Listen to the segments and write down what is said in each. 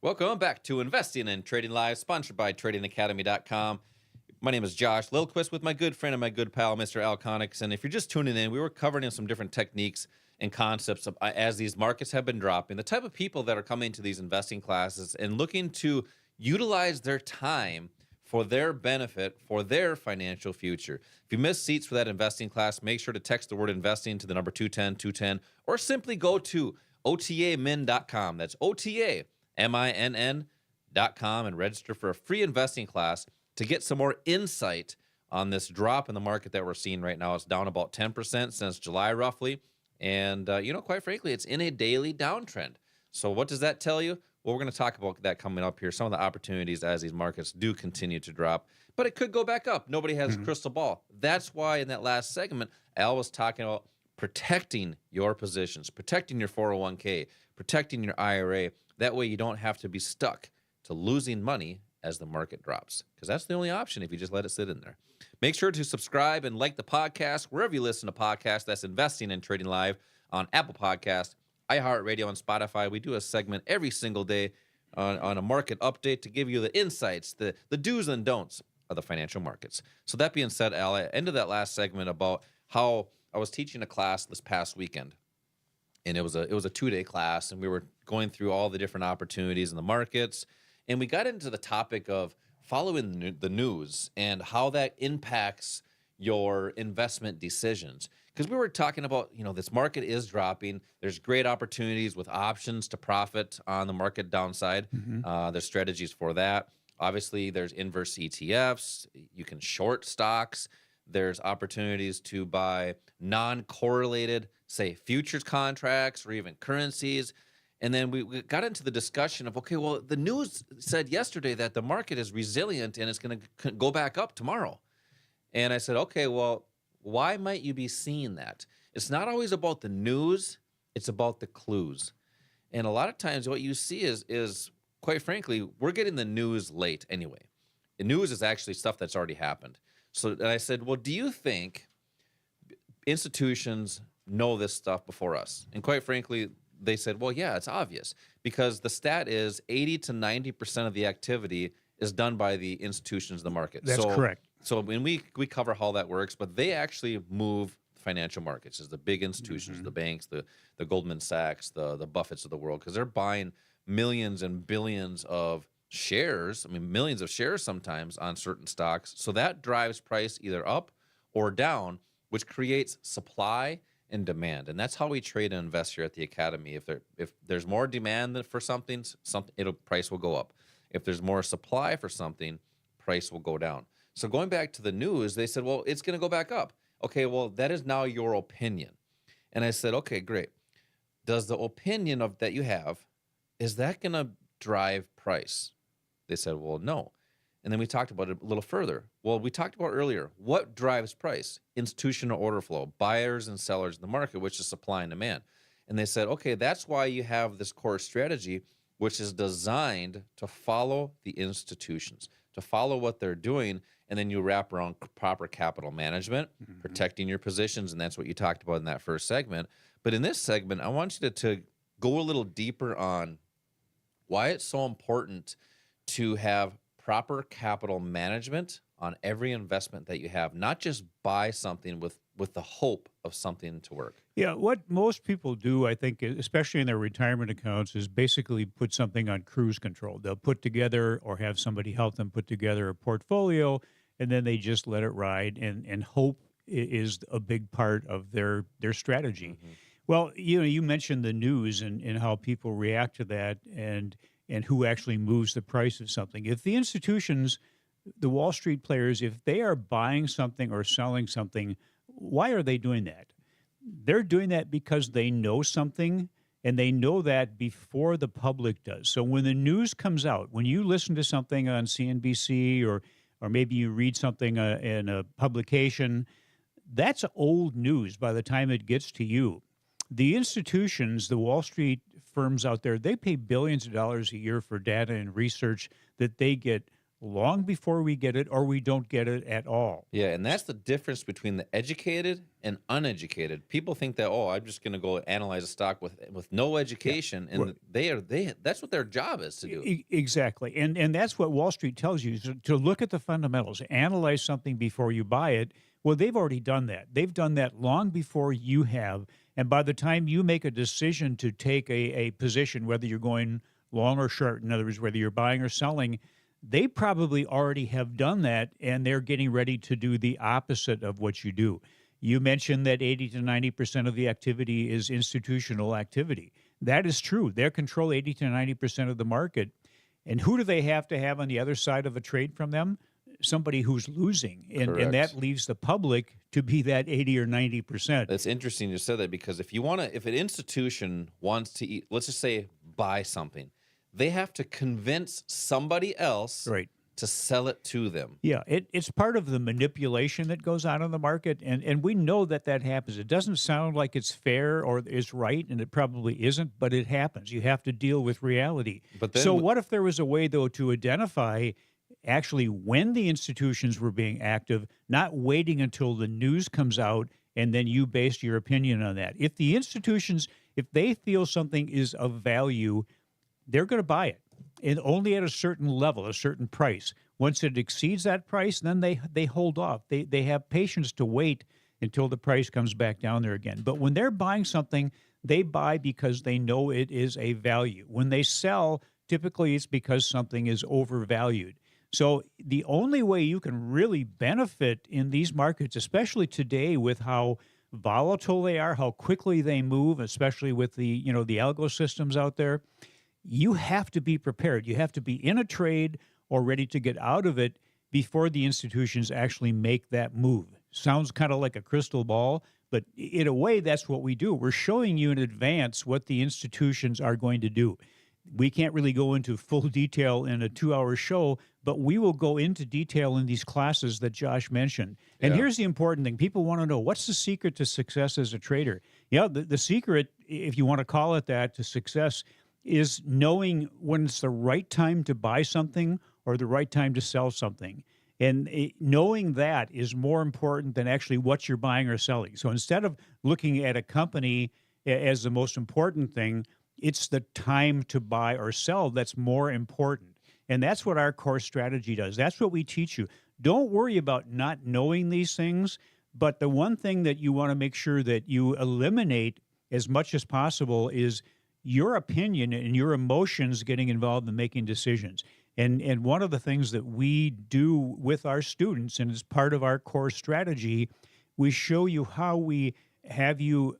Welcome back to Investing and Trading Live, sponsored by TradingAcademy.com. My name is Josh Lilquist with my good friend and my good pal, Mr. Al Conix. And if you're just tuning in, we were covering some different techniques and concepts as these markets have been dropping, the type of people that are coming to these investing classes and looking to utilize their time for their benefit, for their financial future. If you missed seats for that investing class, make sure to text the word investing to the number 210-210, or simply go to otamin.com. That's OTAMINN.com and register for a free investing class to get some more insight on this drop in the market that we're seeing right now. It's down about 10% since July, roughly. And, quite frankly, it's in a daily downtrend. So what does that tell you? Well, we're going to talk about that coming up here, some of the opportunities as these markets do continue to drop. But it could go back up. Nobody has a crystal ball. That's why in that last segment, Al was talking about protecting your positions, protecting your 401k, protecting your IRA. That way you don't have to be stuck to losing money as the market drops, because that's the only option if you just let it sit in there. Make sure to subscribe and like the podcast wherever you listen to podcasts. That's Investing and Trading Live on Apple Podcasts, iHeartRadio, and Spotify. We do a segment every single day on a market update to give you the insights, the do's and don'ts of the financial markets. So that being said, Al, I ended that last segment about how I was teaching a class this past weekend, and it was a 2-day class, and we were going through all the different opportunities in the markets, and we got into the topic of following the news and how that impacts your investment decisions. Because we were talking about, this market is dropping. There's great opportunities with options to profit on the market downside. There's strategies for that. Obviously, there's inverse ETFs. You can short stocks. There's opportunities to buy non-correlated, say, futures contracts or even currencies. And then we got into the discussion of, okay, well, the news said yesterday that the market is resilient and it's going to go back up tomorrow. And I said, okay, well, why might you be seeing that? It's not always about the news. It's about the clues. And a lot of times what you see is quite frankly, we're getting the news late anyway. The news is actually stuff that's already happened. So I said, well, do you think institutions know this stuff before us? And quite frankly, they said, well, yeah, it's obvious, because the stat is 80 to 90% of the activity is done by the institutions of the market. That's correct. So when we cover how that works, but they actually move financial markets as the big institutions, the banks, the Goldman Sachs, the Buffetts of the world, because they're buying millions and billions of shares, millions of shares sometimes on certain stocks. So that drives price either up or down, which creates supply and demand. And that's how we trade and invest here at the Academy. If there's more demand for something, price will go up. If there's more supply for something, price will go down. So going back to the news, they said, well, it's going to go back up. Okay, well, that is now your opinion. And I said, okay, great. Does the opinion that you have, is that going to drive price? They said, well, no. And then we talked about it a little further. Well, we talked about earlier, what drives price? Institutional order flow, buyers and sellers in the market, which is supply and demand. And they said, okay, that's why you have this core strategy, which is designed to follow the institutions, to follow what they're doing, and then you wrap around proper capital management, protecting your positions, and that's what you talked about in that first segment. But in this segment, I want you to go a little deeper on why it's so important to have proper capital management on every investment that you have, not just buy something with the hope of something to work. Yeah, what most people do, I think, especially in their retirement accounts, is basically put something on cruise control. They'll put together or have somebody help them put together a portfolio, and then they just let it ride, and hope is a big part of their strategy. Well, you mentioned the news and how people react to that and who actually moves the price of something. If the institutions, the Wall Street players, if they are buying something or selling something, why are they doing that? They're doing that because they know something, and they know that before the public does. So when the news comes out, when you listen to something on CNBC or maybe you read something in a publication, that's old news by the time it gets to you. The institutions, the Wall Street firms out there, they pay billions of dollars a year for data and research that they get long before we get it, or we don't get it at all. Yeah, and that's the difference between the educated and uneducated. People think that, oh, I'm just going to go analyze a stock with no Yeah. education, Well, and they that's what their job is to do. exactly. And that's what Wall Street tells you, is to look at the fundamentals, analyze something before you buy it. Well, they've already done that. They've done that long before you have. And by the time you make a decision to take a position, whether you're going long or short, in other words, whether you're buying or selling, they probably already have done that, and they're getting ready to do the opposite of what you do. You mentioned that 80 to 90% of the activity is institutional activity. That is true. They control 80 to 90% of the market. And who do they have to have on the other side of a trade from them? Somebody who's losing. And that Correct. leaves the public to be that 80 or 90%. That's interesting you said that, because if an institution wants to eat, let's just say buy something, they have to convince somebody else Right. to sell it to them. Yeah, it's part of the manipulation that goes on in the market, and we know that that happens. It doesn't sound like it's fair or is right, and it probably isn't, but it happens. You have to deal with reality. But So, then what if there was a way, though, to identify actually when the institutions were being active, not waiting until the news comes out and then you base your opinion on that? If the institutions, if they feel something is of value, they're going to buy it, and only at a certain level, a certain price. Once it exceeds that price, then they hold off. They have patience to wait until the price comes back down there again. But when they're buying something, they buy because they know it is a value. When they sell, typically it's because something is overvalued. So the only way you can really benefit in these markets, especially today with how volatile they are, how quickly they move, especially with the algo systems out there, you have to be prepared. You have to be in a trade or ready to get out of it before the institutions actually make that move. Sounds kind of like a crystal ball, but in a way, that's what we do. We're showing you in advance what the institutions are going to do. We can't really go into full detail in a 2-hour show, but we will go into detail in these classes that Josh mentioned. And Yeah. here's the important thing. People want to know, what's the secret to success as a trader? Yeah, the secret, if you want to call it that, to success is knowing when it's the right time to buy something or the right time to sell something. And knowing that is more important than actually what you're buying or selling. So instead of looking at a company as the most important thing, it's the time to buy or sell that's more important. And that's what our core strategy does. That's what we teach you. Don't worry about not knowing these things, but the one thing that you want to make sure that you eliminate as much as possible is your opinion and your emotions getting involved in making decisions. And one of the things that we do with our students, and as part of our core strategy, we show you how we have you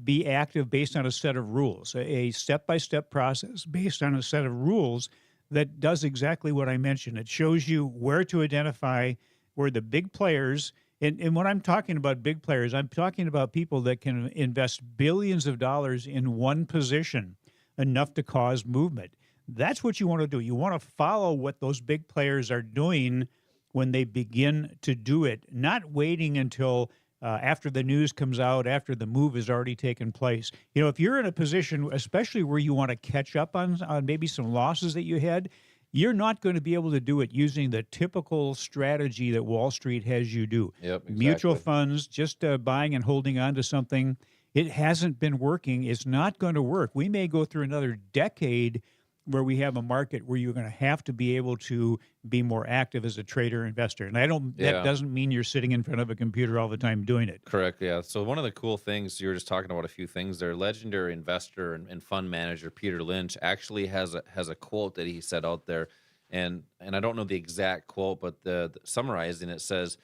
be active based on a set of rules, a step-by-step process based on a set of rules that does exactly what I mentioned. It shows you where to identify where the big players, and when I'm talking about big players, I'm talking about people that can invest billions of dollars in one position, enough to cause movement. That's what you want to do. You want to follow what those big players are doing when they begin to do it, not waiting until after the news comes out, after the move has already taken place. You know, if you're in a position, especially where you want to catch up on maybe some losses that you had, you're not going to be able to do it using the typical strategy that Wall Street has you do. Yep, Mutual exactly. funds, just buying and holding on to something, it hasn't been working. It's not going to work. We may go through another decade where we have a market where you're going to have to be able to be more active as a trader investor. And that Yeah. doesn't mean you're sitting in front of a computer all the time doing it. Correct. Yeah. So one of the cool things, you were just talking about a few things there. Legendary investor and fund manager Peter Lynch actually has a quote that he said out there, and I don't know the exact quote, but the summarizing it says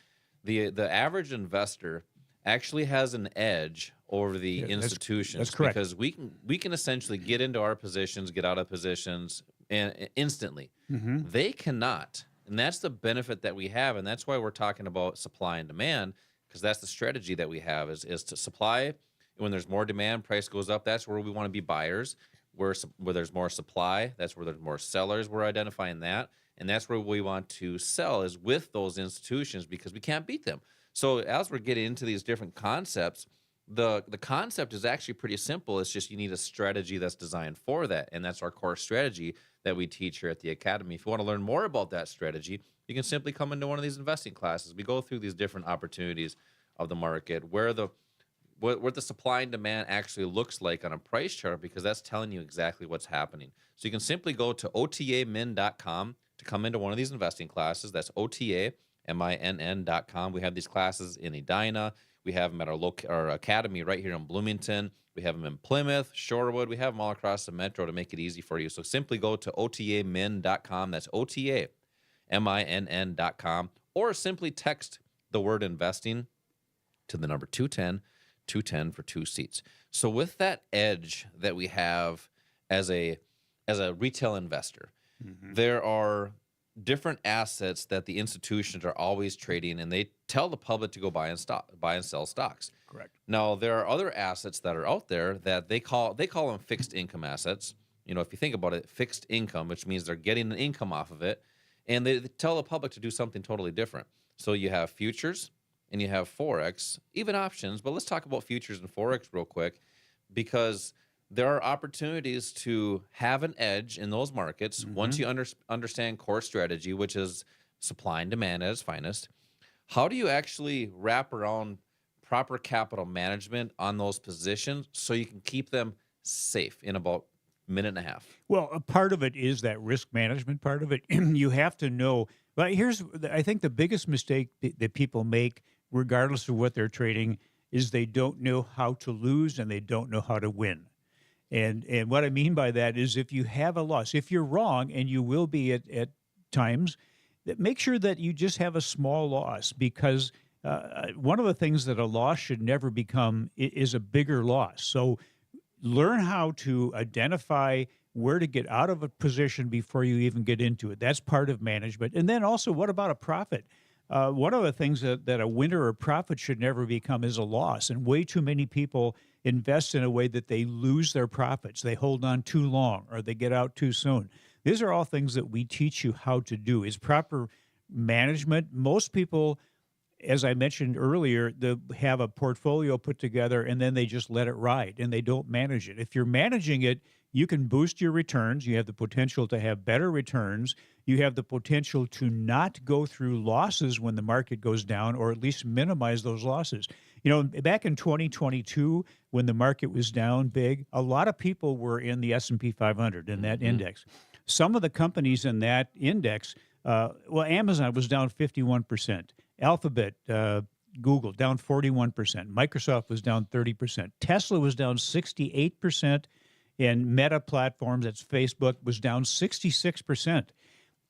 the average investor actually has an edge over the Yeah, institutions. that's correct. Because we can essentially get into our positions, get out of positions, and instantly. They cannot. And that's the benefit that we have. And that's why we're talking about supply and demand, because that's the strategy that we have is to supply. When there's more demand, price goes up. That's where we want to be buyers. Where there's more supply, that's where there's more sellers. We're identifying that. And that's where we want to sell, is with those institutions, because we can't beat them. So as we're getting into these different concepts, the concept is actually pretty simple. It's just you need a strategy that's designed for that, and that's our core strategy that we teach here at the Academy. If you want to learn more about that strategy, you can simply come into one of these investing classes. We go through these different opportunities of the market, where what the supply and demand actually looks like on a price chart, because that's telling you exactly what's happening. So you can simply go to otamin.com to come into one of these investing classes. That's otaminn.com. We have these classes in Edina. We have them at our academy right here in Bloomington. We have them in Plymouth, Shorewood. We have them all across the metro to make it easy for you. So simply go to otamin.com. That's otaminn.com. Or simply text the word investing to the number 210 for 2 seats. So with that edge that we have as a retail investor, there are different assets that the institutions are always trading, and they tell the public to go buy and sell stocks. Correct. Now, there are other assets that are out there that they call them fixed income assets. You know, if you think about it, fixed income, which means they're getting an income off of it, and they tell the public to do something totally different. So you have futures and you have Forex, even options, but let's talk about futures and Forex real quick, because there are opportunities to have an edge in those markets once you understand core strategy, which is supply and demand at its finest. How do you actually wrap around proper capital management on those positions so you can keep them safe in about a minute and a half? Well, a part of it is that risk management part of it. You have to know. But I think the biggest mistake that people make, regardless of what they're trading, is they don't know how to lose and they don't know how to win. And what I mean by that is, if you have a loss, if you're wrong, and you will be at times, make sure that you just have a small loss, because one of the things that a loss should never become is a bigger loss. So learn how to identify where to get out of a position before you even get into it. That's part of management. And then also, what about a profit? One of the things that a winner or profit should never become is a loss. And way too many people invest in a way that they lose their profits. They hold on too long, or they get out too soon. These are all things that we teach you how to do. Is proper management. Most people, as I mentioned earlier, they have a portfolio put together and then they just let it ride and they don't manage it. If you're managing it, you can boost your returns. You have the potential to have better returns. You have the potential to not go through losses when the market goes down, or at least minimize those losses. You know, back in 2022, when the market was down big, a lot of people were in the S&P 500, in that index. Some of the companies in that index, Amazon was down 51%. Alphabet, Google, down 41%. Microsoft was down 30%. Tesla was down 68%. And Meta Platforms, that's Facebook, was down 66%.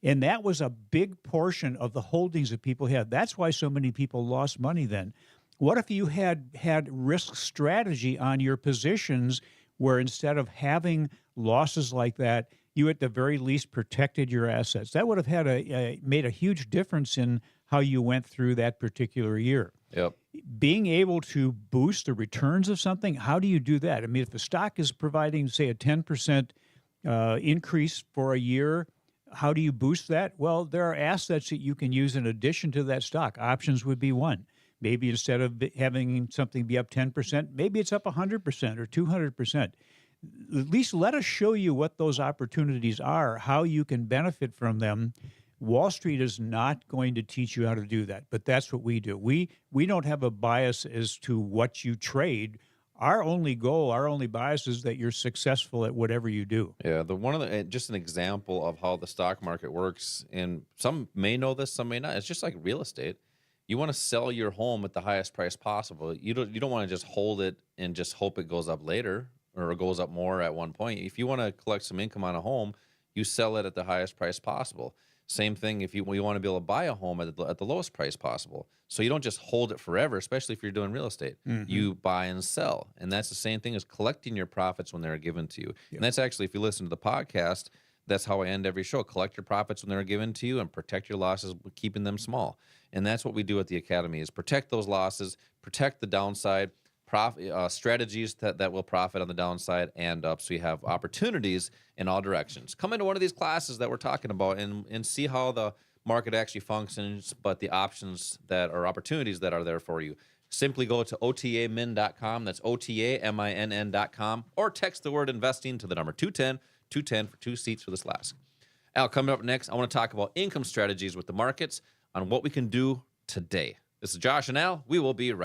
And that was a big portion of the holdings that people had. That's why so many people lost money then. What if you had risk strategy on your positions, where instead of having losses like that, you at the very least protected your assets? That would have had made a huge difference in how you went through that particular year. Yep. Being able to boost the returns of something, how do you do that? I mean, if a stock is providing, say, a 10% increase for a year, how do you boost that? Well, there are assets that you can use in addition to that stock. Options would be one. Maybe instead of having something be up 10%, maybe it's up 100% or 200%. At least let us show you what those opportunities are, how you can benefit from them. Wall Street is not going to teach you how to do that, but that's what we do. We don't have a bias as to what you trade. Our only goal, our only bias is that you're successful at whatever you do. Yeah, just an example of how the stock market works, and some may know this, some may not. It's just like real estate. You want to sell your home at the highest price possible. You don't want to just hold it and just hope it goes up later or it goes up more at one point. If you want to collect some income on a home, you sell it at the highest price possible. Same thing if you want to be able to buy a home at the lowest price possible. So you don't just hold it forever, especially if you're doing real estate. You buy and sell. And that's the same thing as collecting your profits when they're given to you. Yep. And that's actually, if you listen to the podcast, that's how I end every show. Collect your profits when they're given to you and protect your losses, keeping them small. And that's what we do at the Academy, is protect those losses, protect the downside, strategies that will profit on the downside and up, so you have opportunities in all directions. Come into one of these classes that we're talking about and see how the market actually functions, but the options that are opportunities that are there for you. Simply go to otamin.com. That's otaminn.com, or text the word investing to the number 210 for 2 seats for this last. Al, coming up next, I want to talk about income strategies with the markets on what we can do today. This is Josh and Al. We will be right